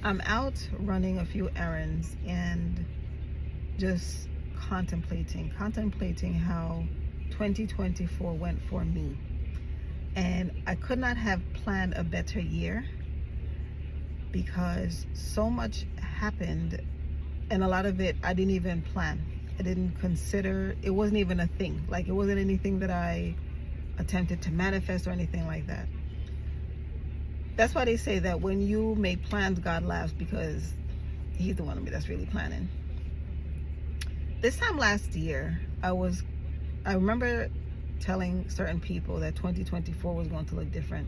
I'm out running a few errands and just contemplating how 2024 went for me. And I could not have planned a better year because so much happened, and a lot of it I didn't even plan. I didn't consider. It wasn't even a thing. Like, it wasn't anything that I attempted to manifest or anything like that. That's why they say that when you make plans, God laughs, because he's the one that's really planning. This time last year, I remember telling certain people that 2024 was going to look different.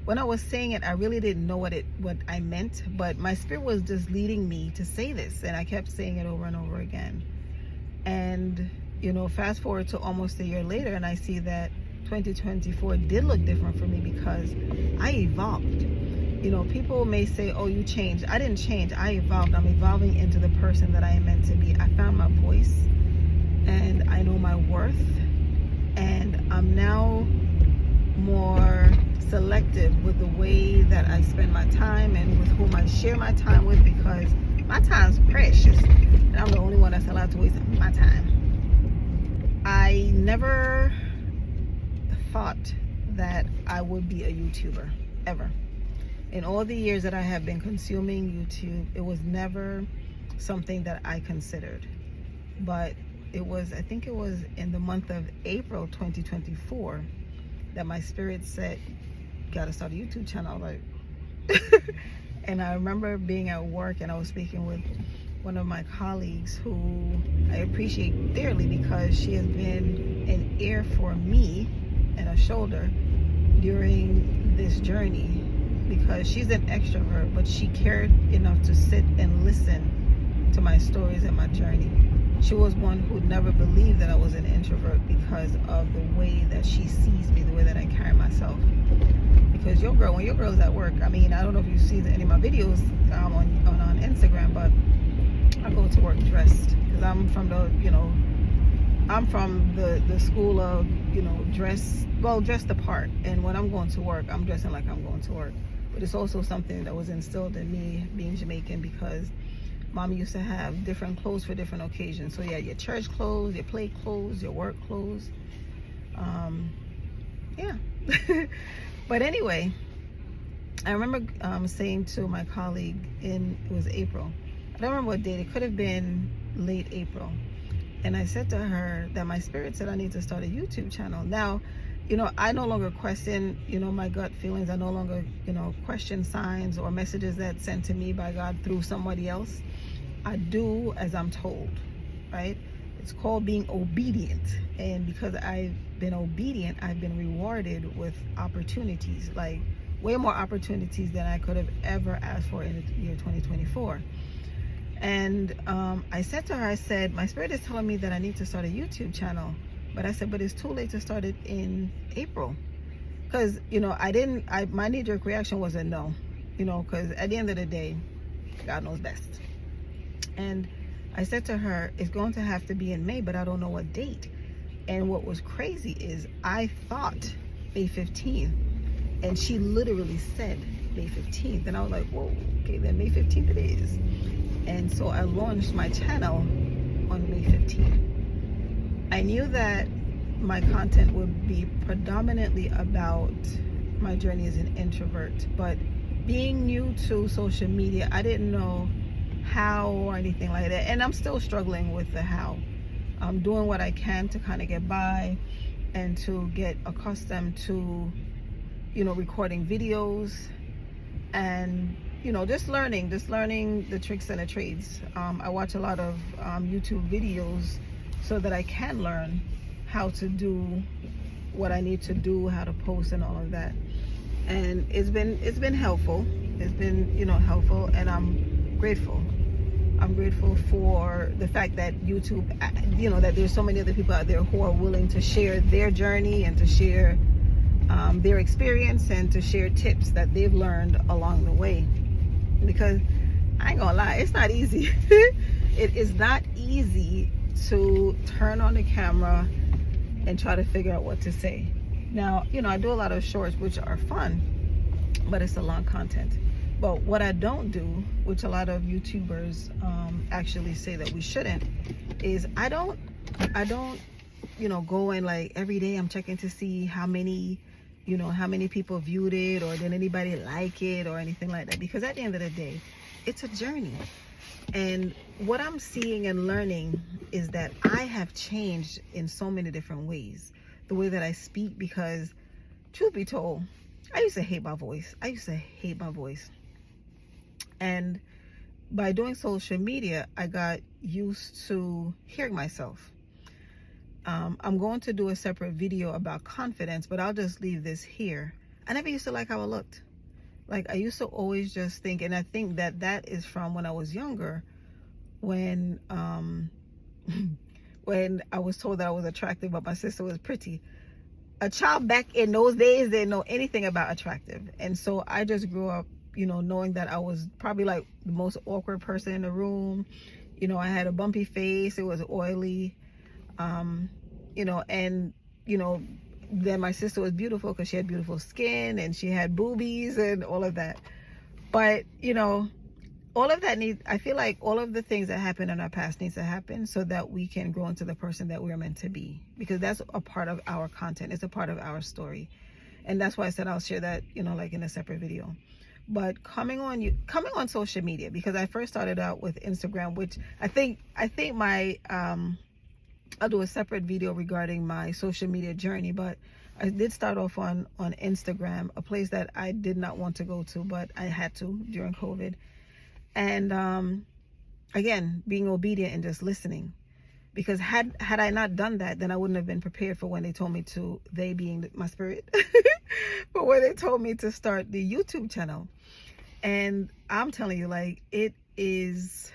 When I was saying it, I really didn't know what I meant, but my spirit was just leading me to say this, and I kept saying it over and over again. And fast forward to almost a year later, and I see that 2024 did look different for me because I evolved. People may say, oh, you changed. I didn't change. I evolved. I'm evolving into the person that I am meant to be. I found my voice, and I know my worth, and I'm now more selective with the way that I spend my time and with whom I share my time with, because my time's precious, and I'm the only one that's allowed to waste my time. I never thought that I would be a YouTuber, ever. In all the years that I have been consuming YouTube, it was never something that I considered. But I think it was in the month of April 2024 that my spirit said, gotta start a YouTube channel. Like, and I remember being at work, and I was speaking with one of my colleagues who I appreciate dearly, because she has been an ear for me and a shoulder during this journey, because she's an extrovert, but she cared enough to sit and listen to my stories and my journey. She was one who never believed that I was an introvert because of the way that she sees me, the way that I carry myself. Because when your girl's at work, I don't know if you see any of my videos on Instagram, but I go to work dressed, because I'm from the school of, dress the part. And when I'm going to work, I'm dressing like I'm going to work. But it's also something that was instilled in me being Jamaican, because Mom used to have different clothes for different occasions. So yeah, your church clothes, your play clothes, your work clothes. Yeah. But anyway, I remember saying to my colleague, it was April. I don't remember what date. It could have been late April. And I said to her that my spirit said I need to start a YouTube channel. Now, I no longer question, my gut feelings. I no longer, question signs or messages that's sent to me by God through somebody else. I do as I'm told, right? It's called being obedient. And because I've been obedient, I've been rewarded with opportunities, like way more opportunities than I could have ever asked for in the year 2024. And I said to her, I said, my spirit is telling me that I need to start a YouTube channel. But I said, but it's too late to start it in April. Because, my knee-jerk reaction was a no. Because at the end of the day, God knows best. And I said to her, it's going to have to be in May, but I don't know what date. And what was crazy is I thought May 15th. And she literally said May 15th. And I was like, whoa, okay, then May 15th it is. And so I launched my channel on May 15th. I knew that my content would be predominantly about my journey as an introvert, but being new to social media, I didn't know how or anything like that. And I'm still struggling with the how. I'm doing what I can to kind of get by and to get accustomed to, recording videos and, just learning the tricks and the trades. I watch a lot of YouTube videos so that I can learn how to do what I need to do, how to post and all of that. And it's been helpful. It's been, helpful, and I'm grateful. I'm grateful for the fact that YouTube, that there's so many other people out there who are willing to share their journey and to share their experience and to share tips that they've learned along the way. Because I ain't gonna lie, it's not easy. It is not easy to turn on the camera and try to figure out what to say. Now, I do a lot of shorts, which are fun, but it's a long content. But what I don't do, which a lot of YouTubers actually say that we shouldn't, is I don't go and like every day I'm checking to see how many people viewed it, or did anybody like it or anything like that, because at the end of the day, it's a journey. And what I'm seeing and learning is that I have changed in so many different ways, the way that I speak, because truth be told, I used to hate my voice. And by doing social media, I got used to hearing myself. I'm going to do a separate video about confidence, but I'll just leave this here. I never used to like how I looked. Like, I used to always just think, and I think that is from when I was younger, when when I was told that I was attractive, but my sister was pretty. A child back in those days didn't know anything about attractive. And so I just grew up, knowing that I was probably like the most awkward person in the room. I had a bumpy face. It was oily. Then my sister was beautiful because she had beautiful skin and she had boobies and all of that. But, all of that I feel like all of the things that happened in our past needs to happen so that we can grow into the person that we're meant to be, because that's a part of our content. It's a part of our story. And that's why I said I'll share that, like in a separate video. But coming on social media, because I first started out with Instagram, which I think my, I'll do a separate video regarding my social media journey, but I did start off on Instagram, a place that I did not want to go to, but I had to during COVID. And again, being obedient and just listening, because had I not done that, then I wouldn't have been prepared for when they told me to, they being my spirit, but when they told me to start the YouTube channel. And I'm telling you, like, it is,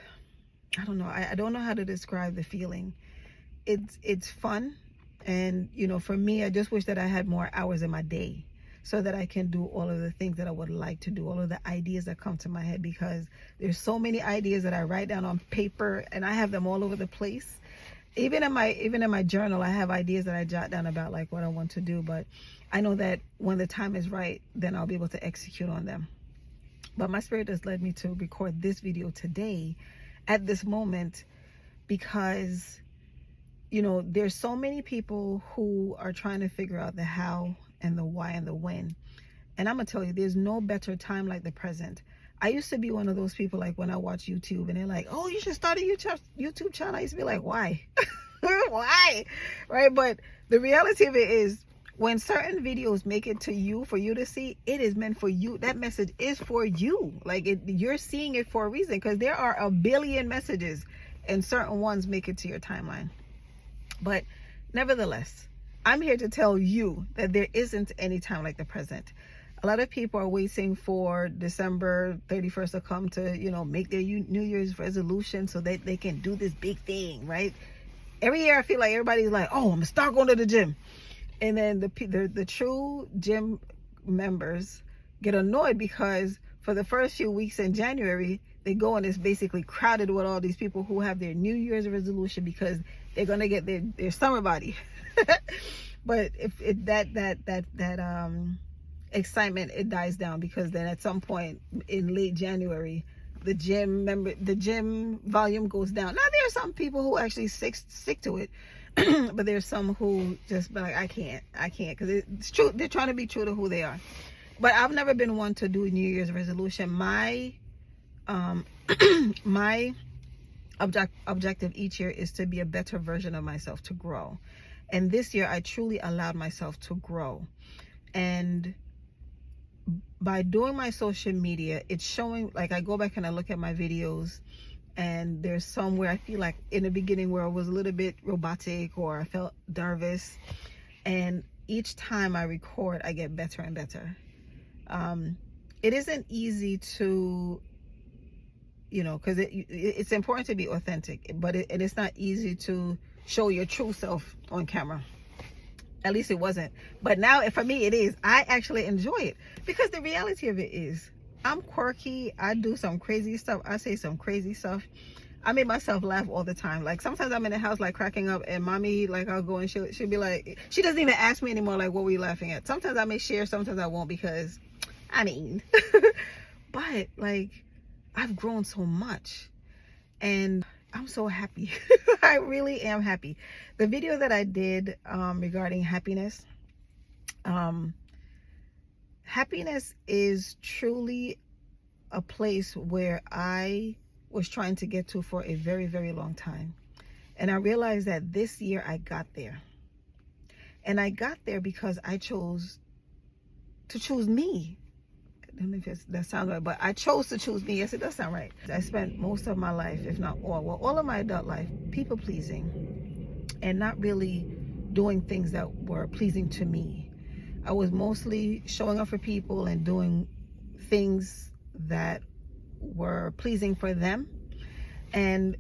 I don't know, I don't know how to describe the feeling. It's fun. And, for me, I just wish that I had more hours in my day so that I can do all of the things that I would like to do, all of the ideas that come to my head, because there's so many ideas that I write down on paper and I have them all over the place. Even in my journal, I have ideas that I jot down about like what I want to do, but I know that when the time is right, then I'll be able to execute on them. But my spirit has led me to record this video today at this moment, because there's so many people who are trying to figure out the how and the why and the when. And I'm gonna tell you, there's no better time like the present. I used to be one of those people, like when I watch YouTube and they're like, oh, you should start a YouTube channel. I used to be like, why? Why? Right? But the reality of it is, when certain videos make it to you for you to see, it is meant for you. That message is for you. Like, you're seeing it for a reason, because there are a billion messages and certain ones make it to your timeline. But nevertheless, I'm here to tell you that there isn't any time like the present. A lot of people are waiting for December 31st to come to, make their New Year's resolution so that they can do this big thing, right? Every year I feel like everybody's like, oh, I'm gonna start going to the gym. And then the true gym members get annoyed, because for the first few weeks in January, they go and it's basically crowded with all these people who have their New Year's resolution because they're gonna get their summer body. But if that excitement, it dies down, because then at some point in late January, the gym volume goes down. Now there are some people who actually stick to it, but there's some who just be like, I can't, because it's true. They're trying to be true to who they are. But I've never been one to do New Year's resolution. My my objective each year is to be a better version of myself, to grow. And this year I truly allowed myself to grow. And by doing my social media, it's showing, like, I go back and I look at my videos, and there's some where I feel like in the beginning where I was a little bit robotic or I felt nervous, and each time I record I get better and better. It isn't easy to, because it's important to be authentic, but it's not easy to show your true self on camera. At least it wasn't. But now, for me, it is. I actually enjoy it, because the reality of it is, I'm quirky. I do some crazy stuff. I say some crazy stuff. I make myself laugh all the time. Like, sometimes I'm in the house, like, cracking up, and mommy, like, I'll go and she'll be like, she doesn't even ask me anymore, like, what were you laughing at? Sometimes I may share, sometimes I won't, because, but like I've grown so much and I'm so happy. I really am happy. The video that I did regarding happiness, happiness is truly a place where I was trying to get to for a very, very long time. And I realized that this year I got there. And I got there because I chose to choose me. I don't know if that sounds right, but I chose to choose me. Yes, it does sound right. I spent most of my life, if not all of my adult life, people pleasing and not really doing things that were pleasing to me. I was mostly showing up for people and doing things that were pleasing for them. And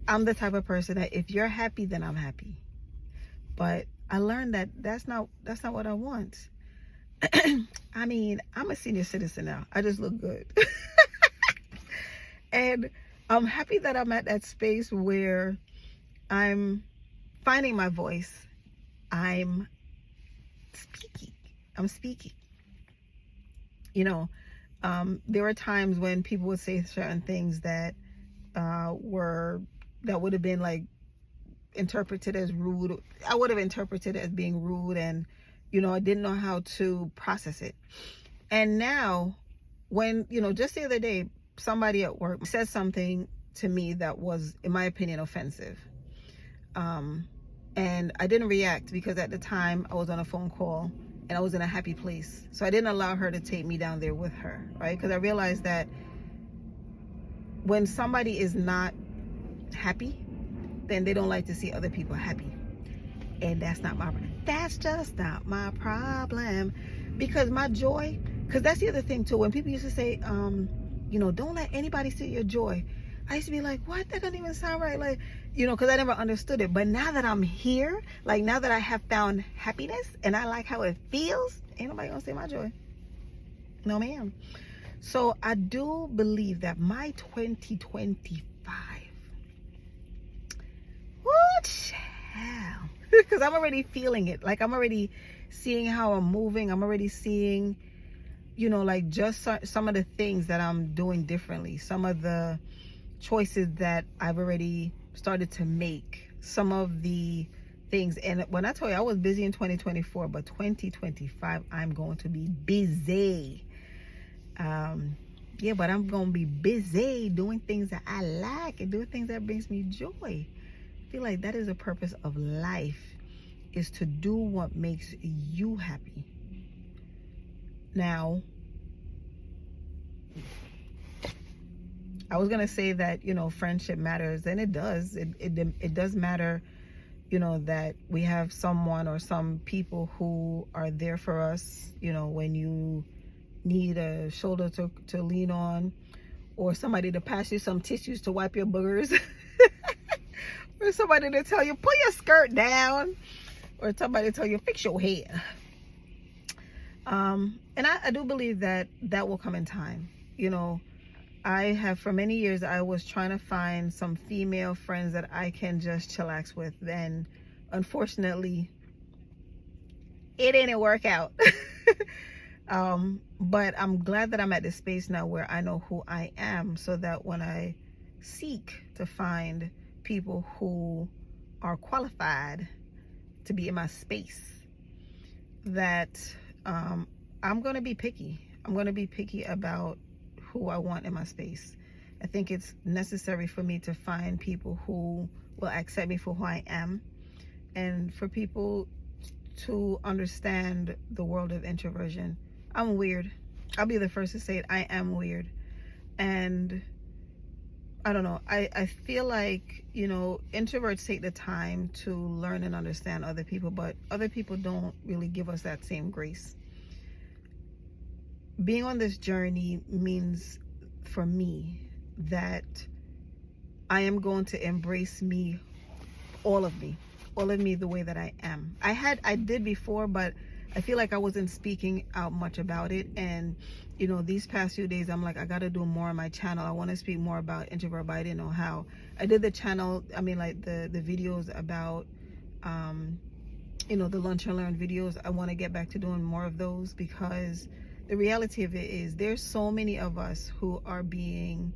I'm the type of person that if you're happy, then I'm happy. But I learned that that's not what I want. I mean, I'm a senior citizen now. I just look good. And I'm happy that I'm at that space where I'm finding my voice. I'm speaking. You know, there were times when people would say certain things that would have been like interpreted as rude. I would have interpreted it as being rude, and I didn't know how to process it. And now when, just the other day, somebody at work said something to me that was, in my opinion, offensive. And I didn't react because at the time I was on a phone call and I was in a happy place. So I didn't allow her to take me down there with her, right? Because I realized that when somebody is not happy, then they don't like to see other people happy. And that's just not my problem. Because my joy, because that's the other thing too. When people used to say, don't let anybody see your joy. I used to be like, what? That doesn't even sound right. Like, because I never understood it. But now that I'm here, like now that I have found happiness and I like how it feels, ain't nobody gonna see my joy. No, ma'am. So I do believe that my 2025, because I'm already feeling it. Like I'm already seeing how I'm moving. I'm already seeing, like just some of the things that I'm doing differently. Some of the choices that I've already started to make. Some of the things. And when I tell you I was busy in 2024, but 2025, I'm going to be busy. But I'm going to be busy doing things that I like and doing things that brings me joy. I feel like that is the purpose of life, is to do what makes you happy. Now, I was gonna say that friendship matters, and it does. It does matter, that we have someone or some people who are there for us. When you need a shoulder to lean on, or somebody to pass you some tissues to wipe your boogers. Or somebody to tell you, pull your skirt down. Or somebody to tell you, fix your hair. And I do believe that will come in time. I have, for many years, I was trying to find some female friends that I can just chillax with. And unfortunately, it didn't work out. But I'm glad that I'm at this space now where I know who I am, so that when I seek to find people who are qualified to be in my space, that I'm going to be picky. I'm going to be picky about who I want in my space. I think it's necessary for me to find people who will accept me for who I am, and for people to understand the world of introversion. I'm weird. I'll be the first to say it. I am weird. And I don't know. I feel like, introverts take the time to learn and understand other people, but other people don't really give us that same grace. Being on this journey means, for me, that I am going to embrace me, all of me the way that I am. I did before, but I feel like I wasn't speaking out much about it. And these past few days, I'm like, I got to do more on my channel. I want to speak more about introvert, but I didn't know how. I did the channel, the videos about, the Lunch and Learn videos. I want to get back to doing more of those, because the reality of it is there's so many of us who are being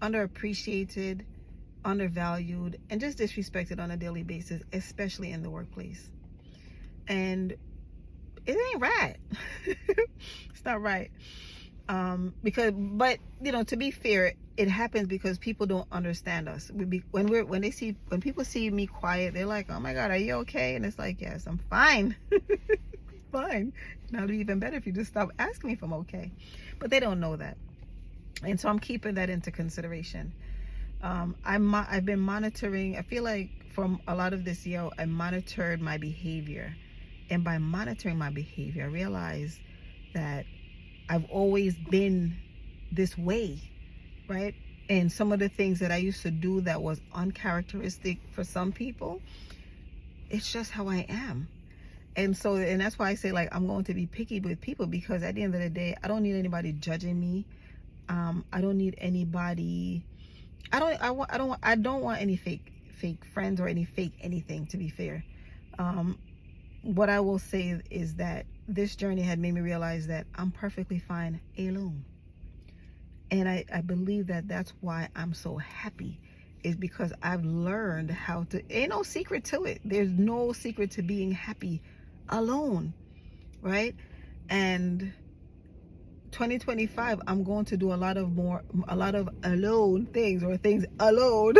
underappreciated, undervalued, and just disrespected on a daily basis, especially in the workplace. And it ain't right. It's not right. But to be fair, it happens because people don't understand us. When people see me quiet, they're like, "Oh my God, are you okay?" And it's like, "Yes, I'm fine." Fine. Now it'd be even better if you just stop asking me if I'm okay. But they don't know that, and so I'm keeping that into consideration. I've been monitoring. I feel like from a lot of this year, I monitored my behavior, and by monitoring my behavior, I realized that I've always been this way, right? And some of the things that I used to do that was uncharacteristic for some people, it's just how I am. And that's why I say, like, I'm going to be picky with people, because at the end of the day, I don't need anybody judging me. I don't need anybody. I don't want any fake friends or any fake anything, to be fair. What I will say is that this journey had made me realize that I'm perfectly fine alone. And I believe that that's why I'm so happy, is because I've learned how to, ain't no secret to it. There's no secret to being happy alone, right? And 2025, I'm going to do a lot of alone things, or things alone.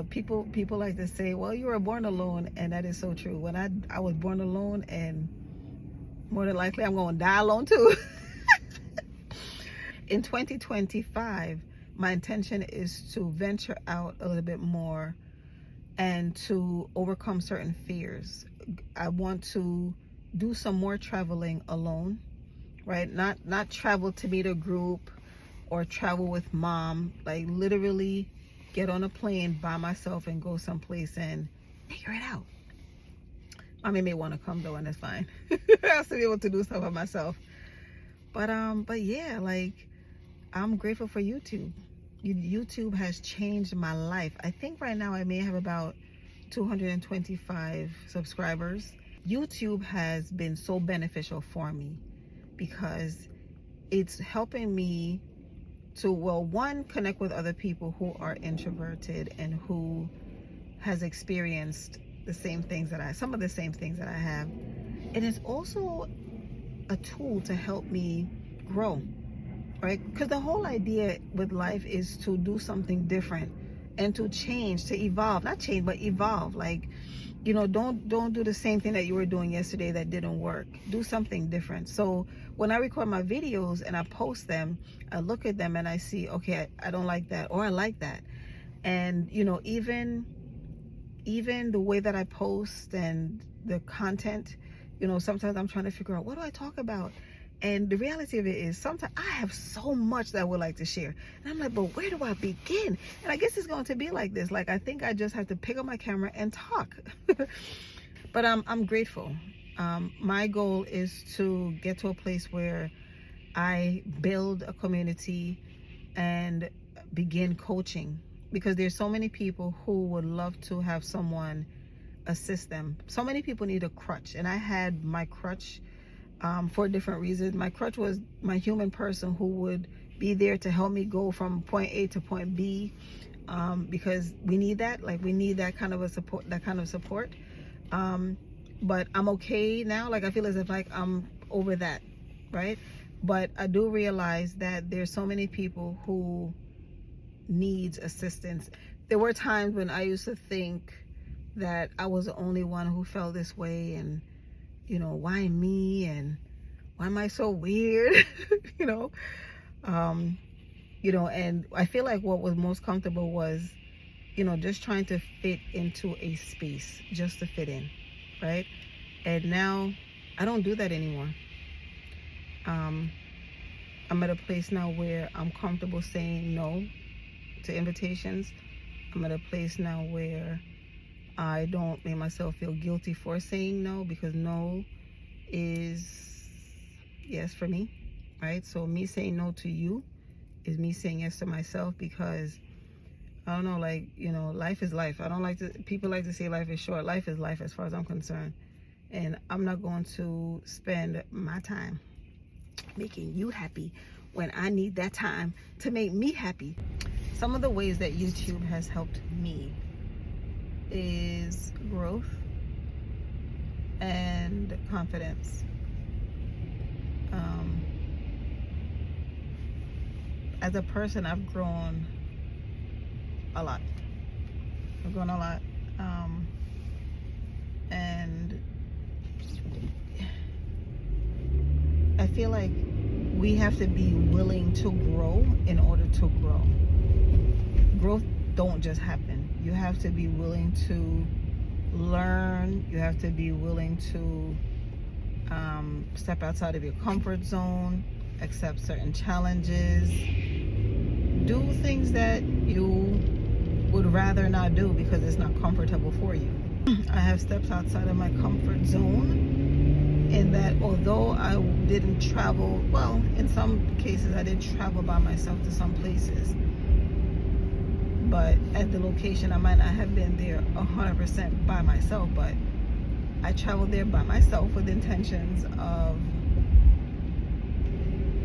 People like to say, well, you were born alone, and that is so true. When I was born alone, and more than likely I'm going to die alone too. In 2025, my intention is to venture out a little bit more and to overcome certain fears. I want to do some more traveling alone, right? Not travel to meet a group or travel with mom, like literally get on a plane by myself and go someplace and figure it out. Mommy may want to come though, and that's fine. I'll still be able to do stuff by myself. But yeah, like, I'm grateful for YouTube. YouTube has changed my life. I think right now I may have about 225 subscribers. YouTube has been so beneficial for me because it's helping me to, well, one, connect with other people who are introverted and who has experienced some of the same things that I have. And it's also a tool to help me grow, right? Because the whole idea with life is to do something different and to change, to evolve. Not change, but evolve. Like, don't do the same thing that you were doing yesterday that didn't work. Do something different. So when I record my videos and I post them, I look at them and I see, okay, I don't like that, or I like that. And even the way that I post and the content, sometimes I'm trying to figure out, what do I talk about? And the reality of it is, sometimes I have so much that I would like to share. And I'm like, but where do I begin? And I guess it's going to be like this. Like, I think I just have to pick up my camera and talk. But I'm grateful. My goal is to get to a place where I build a community and begin coaching. Because there's so many people who would love to have someone assist them. So many people need a crutch. And I had my crutch for different reasons. My crutch was my human person who would be there to help me go from point A to point B, because we need that. Like, we need that kind of support. But I'm okay now. Like, I feel as if, like, I'm over that, right? But I do realize that there's so many people who needs assistance. There were times when I used to think that I was the only one who felt this way, and why me, and why am I so weird? And I feel like what was most comfortable was, just trying to fit into a space, just to fit in, right? And now I don't do that anymore. I'm at a place now where I'm comfortable saying no to invitations. I'm at a place now where I don't make myself feel guilty for saying no, because no is yes for me, right? So me saying no to you is me saying yes to myself, because I don't know, like, life is life. People like to say life is short. Life is life as far as I'm concerned. And I'm not going to spend my time making you happy when I need that time to make me happy. Some of the ways that YouTube has helped me is growth and confidence. As a person, I've grown a lot. And I feel like we have to be willing to grow in order to grow. Growth don't just happen. You have to be willing to learn. You have to be willing to step outside of your comfort zone, accept certain challenges, do things that you would rather not do because it's not comfortable for you. I have stepped outside of my comfort zone in that although I didn't travel, well, in some cases I did travel by myself to some places, but at the location I might not have been there 100% by myself, but I traveled there by myself with intentions of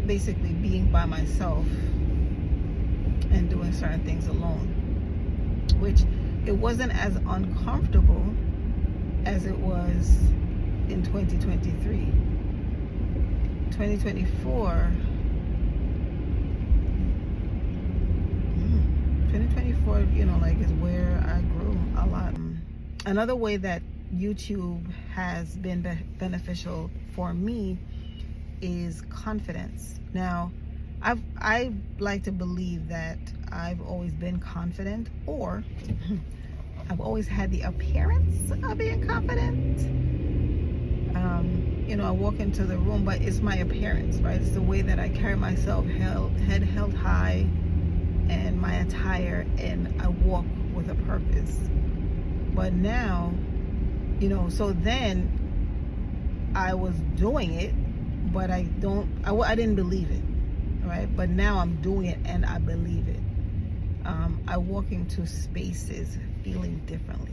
basically being by myself and doing certain things alone, which it wasn't as uncomfortable as it was in 2023. 2024, like, is where I grew a lot. Another way that YouTube has been beneficial for me is confidence. Now, I like to believe that I've always been confident, or I've always had the appearance of being confident. I walk into the room, but it's my appearance, right? It's the way that I carry myself, head held high, and my attire, and I walk with a purpose. But now, so then I was doing it, but I didn't believe it, right? But now I'm doing it and I believe it. I walk into spaces feeling differently.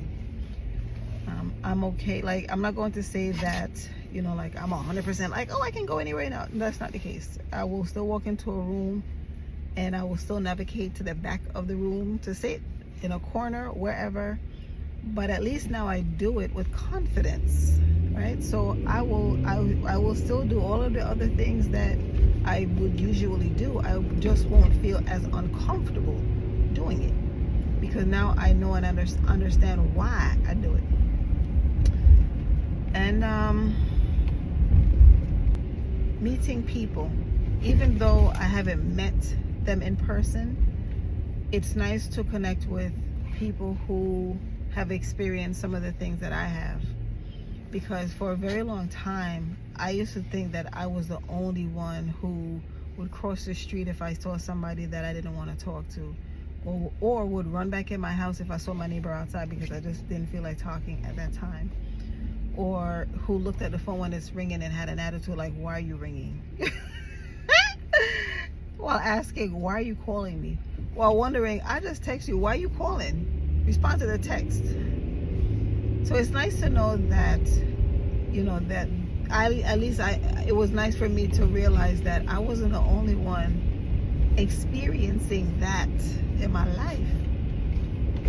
I'm okay. Like, I'm not going to say that, like I'm 100% like, oh, I can go anywhere now. That's not the case. I will still walk into a room and I will still navigate to the back of the room to sit in a corner, wherever. But at least now I do it with confidence, right? So I will still do all of the other things that I would usually do. I just won't feel as uncomfortable doing it because now I know and understand why I do it. And meeting people, even though I haven't met them in person, it's nice to connect with people who have experienced some of the things that I have, because for a very long time I used to think that I was the only one who would cross the street if I saw somebody that I didn't want to talk to, or would run back in my house if I saw my neighbor outside because I just didn't feel like talking at that time, or who looked at the phone when it's ringing and had an attitude like, why are you ringing? While asking, why are you calling me? While wondering, I just text you, why are you calling? Respond to the text. So it's nice to know that, that it was nice for me to realize that I wasn't the only one experiencing that in my life.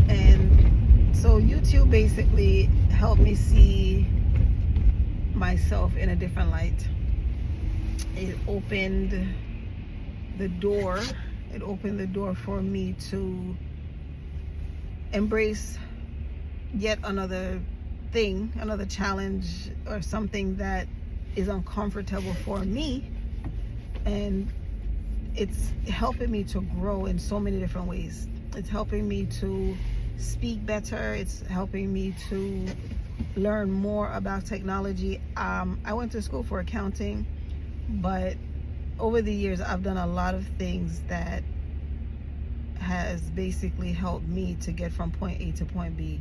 And so YouTube basically helped me see myself in a different light. It opened the door for me to embrace yet another thing, another challenge, or something that is uncomfortable for me. And it's helping me to grow in so many different ways. It's helping me to speak better. It's helping me to learn more about technology. I went to school for accounting, but over the years I've done a lot of things that has basically helped me to get from point A to point B.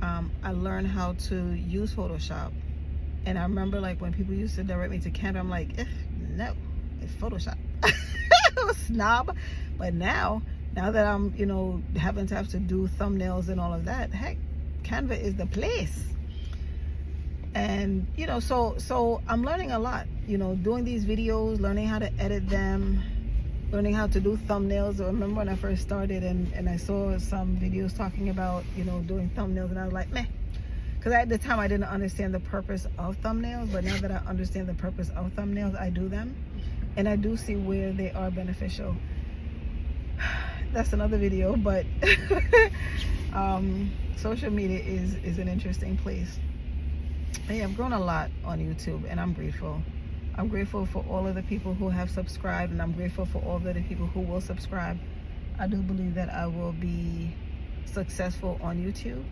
I learned how to use Photoshop, and I remember like when people used to direct me to Canva, I'm like, no, it's Photoshop. I was a snob. But now Now that I'm, having to have to do thumbnails and all of that, heck, Canva is the place. And so I'm learning a lot, doing these videos, learning how to edit them, learning how to do thumbnails. I remember when I first started and I saw some videos talking about doing thumbnails, and I was like, meh, because at the time I didn't understand the purpose of thumbnails. But now that I understand the purpose of thumbnails, I do them, and I do see where they are beneficial. That's another video, but social media is an interesting place. Hey, I've grown a lot on YouTube, and I'm grateful. I'm grateful for all of the people who have subscribed, and I'm grateful for all of the people who will subscribe. I do believe that I will be successful on YouTube,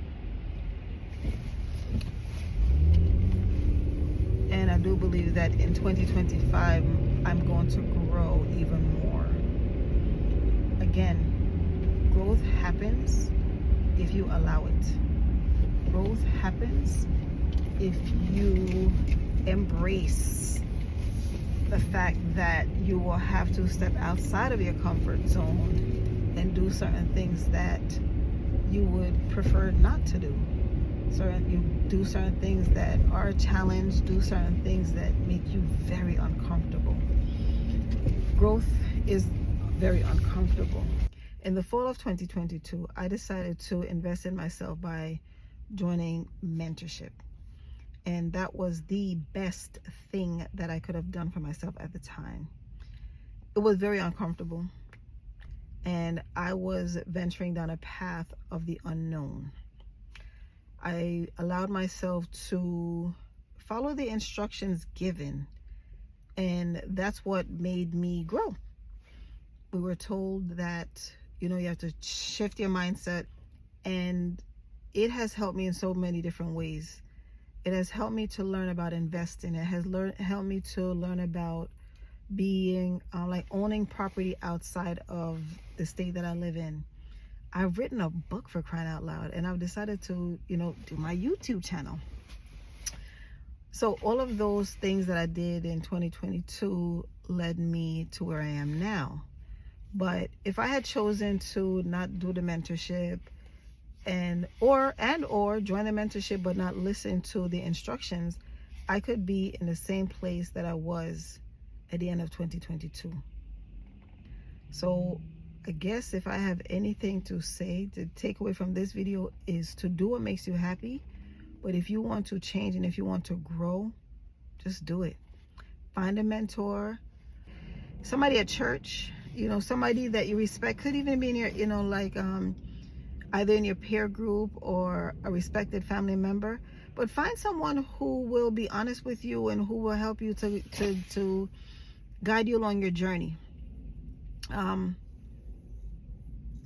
and I do believe that in 2025 I'm going to grow even more. Again, growth happens if you allow it. Growth happens if you embrace the fact that you will have to step outside of your comfort zone and do certain things that you would prefer not to do. You do certain things that are a challenge, do certain things that make you very uncomfortable. Growth is very uncomfortable. In the fall of 2022, I decided to invest in myself by joining Mentorship. And that was the best thing that I could have done for myself at the time. It was very uncomfortable, and I was venturing down a path of the unknown. I allowed myself to follow the instructions given, and that's what made me grow. We were told that, you have to shift your mindset, and it has helped me in so many different ways. It has helped me to learn about investing. It has helped me to learn about being owning property outside of the state that I live in. I've written a book, for crying out loud, and I've decided to, do my YouTube channel. So all of those things that I did in 2022 led me to where I am now. But if I had chosen to not do the mentorship or join the mentorship but not listen to the instructions, I could be in the same place that I was at the end of 2022. So I guess if I have anything to say, to take away from this video, is to do what makes you happy. But if you want to change and if you want to grow, just do it. Find a mentor, somebody at church, somebody that you respect. Could even be in your, either in your peer group or a respected family member. But find someone who will be honest with you and who will help you to guide you along your journey.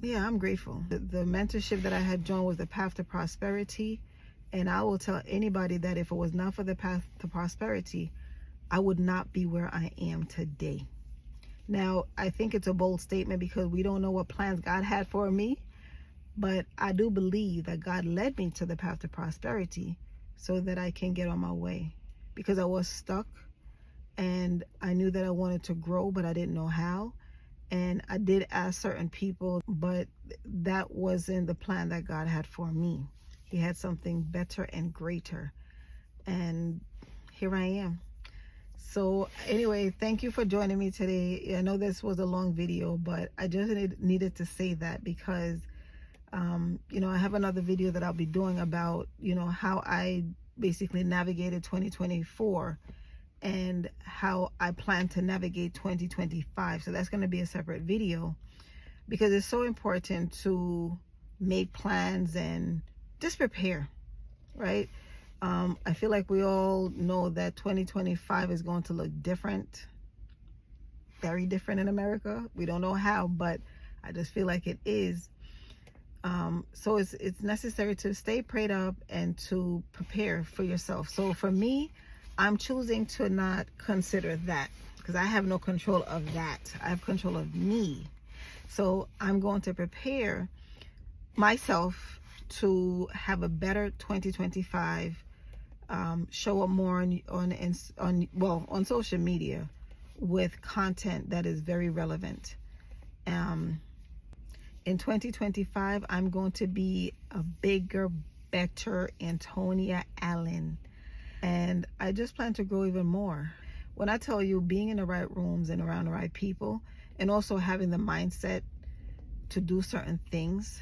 Yeah, I'm grateful. The mentorship that I had joined was the Path to Prosperity. And I will tell anybody that if it was not for the Path to Prosperity, I would not be where I am today. Now, I think it's a bold statement because we don't know what plans God had for me. But I do believe that God led me to the Path to Prosperity so that I can get on my way, because I was stuck and I knew that I wanted to grow, but I didn't know how. And I did ask certain people, but that wasn't the plan that God had for me. He had something better and greater. And here I am. So anyway, thank you for joining me today. I know this was a long video, but I just needed to say that because I have another video that I'll be doing about, how I basically navigated 2024 and how I plan to navigate 2025. So that's going to be a separate video because it's so important to make plans and just prepare, right? I feel like we all know that 2025 is going to look different, very different in America. We don't know how, but I just feel like it is. So it's necessary to stay prayed up and to prepare for yourself. So for me, I'm choosing to not consider that because I have no control of that. I have control of me. So I'm going to prepare myself to have a better 2025. Show up more on social media with content that is very relevant. In 2025, I'm going to be a bigger, better Antonia Allen. And I just plan to grow even more. When I tell you, being in the right rooms and around the right people, and also having the mindset to do certain things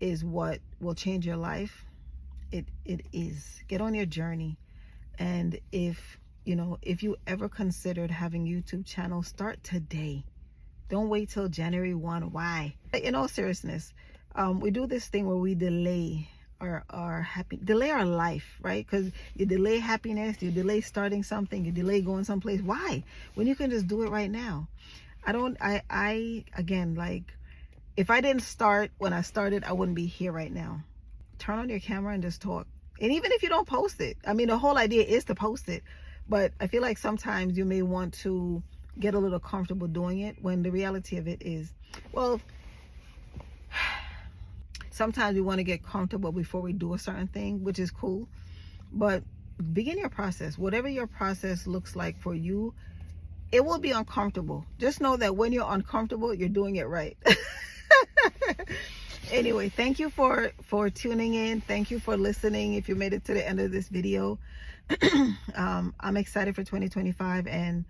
is what will change your life. It is. Get on your journey. And if you ever considered having YouTube channel, start today. Don't wait till January 1. Why? In all seriousness, we do this thing where we delay delay our life, right? Because you delay happiness, you delay starting something, you delay going someplace. Why? When you can just do it right now. Again, like, if I didn't start when I started, I wouldn't be here right now. Turn on your camera and just talk. And even if you don't post it, I mean, the whole idea is to post it, but I feel like sometimes you may want to get a little comfortable doing it, when the reality of it is, well, sometimes we want to get comfortable before we do a certain thing, which is cool. But begin your process. Whatever your process looks like for you, it will be uncomfortable. Just know that when you're uncomfortable, you're doing it right. Anyway, thank you for tuning in. Thank you for listening. If you made it to the end of this video, I'm excited for 2025, and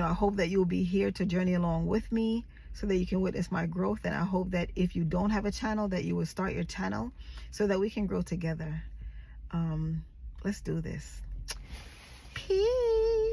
I hope that you'll be here to journey along with me so that you can witness my growth. And I hope that if you don't have a channel, that you will start your channel so that we can grow together. Let's do this. Peace.